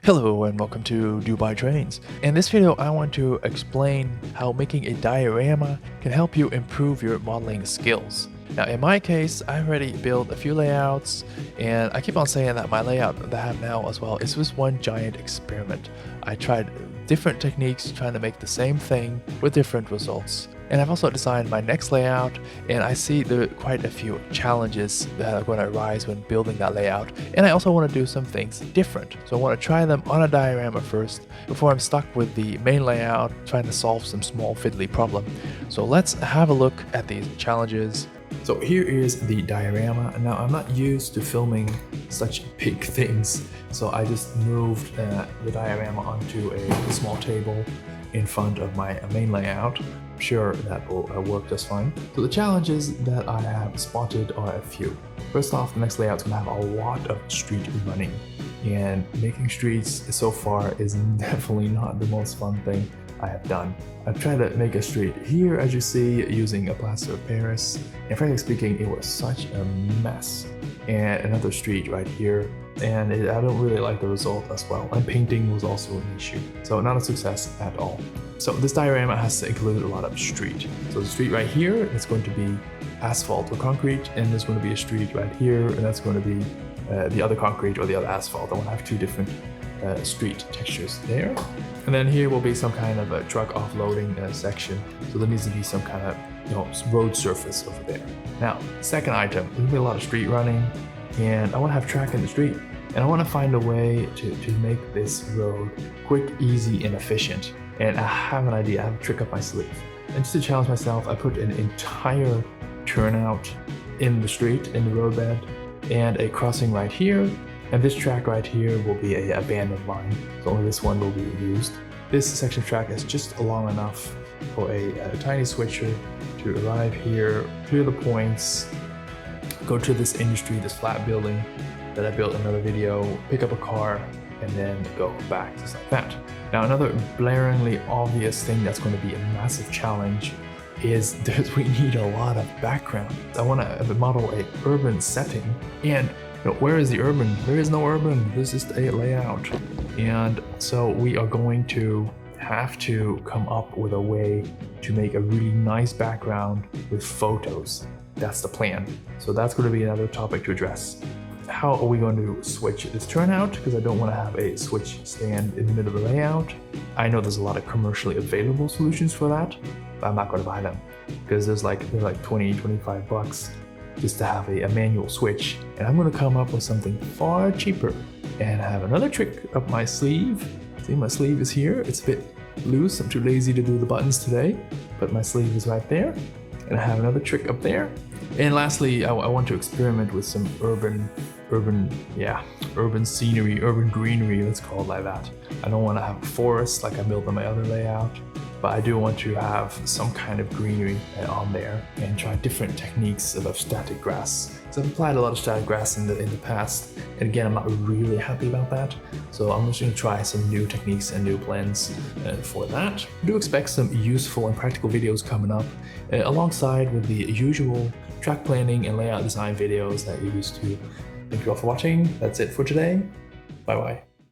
Hello and welcome to Dubai Trains. In this video, I want to explain how making a diorama can help you improve your modeling skills. Now, in my case, I already built a few layouts, and I keep on saying that my layout that I have now as well is just one giant experiment. I tried different techniques trying to make the same thing with different results. And I've also designed my next layout, and I see there are quite a few challenges that are going to arise when building that layout. And I also want to do some things different. So I want to try them on a diorama first before I'm stuck with the main layout trying to solve some small fiddly problem. So let's have a look at these challenges. So here is the diorama. Now I'm not used to filming such big things, so I just moved the diorama onto a small table in front of my main layout. I'm sure that will work just fine. So the challenges that I have spotted are a few. First off, the next layout is going to have a lot of street running, and making streets so far is definitely not the most fun thing I have done. I've tried to make a street here, as you see, using a plaster of Paris, and frankly speaking, it was such a mess. And another street right here, and I don't really like the result as well. And painting was also an issue, so not a success at all. So this diorama has to include a lot of street. So the street right here is going to be asphalt or concrete, and there's going to be a street right here, and that's going to be the other concrete or the other asphalt. I want to have two different street textures there. And then here will be some kind of a truck offloading section. So there needs to be some kind of road surface over there. Now, second item, there's gonna be a lot of street running, and I want to have track in the street. And I want to find a way to make this road quick, easy, and efficient. And I have an idea, I have a trick up my sleeve. And just to challenge myself, I put an entire turnout in the street, in the roadbed, and a crossing right here. And this track right here will be a abandoned line, so only this one will be used. This section of track is just long enough for a tiny switcher to arrive here, clear the points, go to this industry, this flat building that I built in another video, pick up a car, and then go back, just like that. Now, another blaringly obvious thing that's going to be a massive challenge is that we need a lot of background. I want to model an urban setting, and where is the urban? There is no urban. This is a layout. And so we are going to have to come up with a way to make a really nice background with photos. That's the plan. So that's going to be another topic to address. How are we going to switch this turnout? Because I don't want to have a switch stand in the middle of the layout. I know there's a lot of commercially available solutions for that, but I'm not going to buy them because they're like 20, 25 bucks just to have a manual switch. And I'm going to come up with something far cheaper and have another trick up my sleeve. See, my sleeve is here. It's a bit loose. I'm too lazy to do the buttons today, but my sleeve is right there. And I have another trick up there. And lastly, I want to experiment with some urban scenery, urban greenery, let's call it like that. I don't want to have a forest like I built on my other layout, but I do want to have some kind of greenery on there and try different techniques of static grass. So I've applied a lot of static grass in the past, and again, I'm not really happy about that. So I'm just going to try some new techniques and new blends for that. I do expect some useful and practical videos coming up alongside with the usual track planning and layout design videos that you're used to. Thank you all for watching. That's it for today. Bye bye.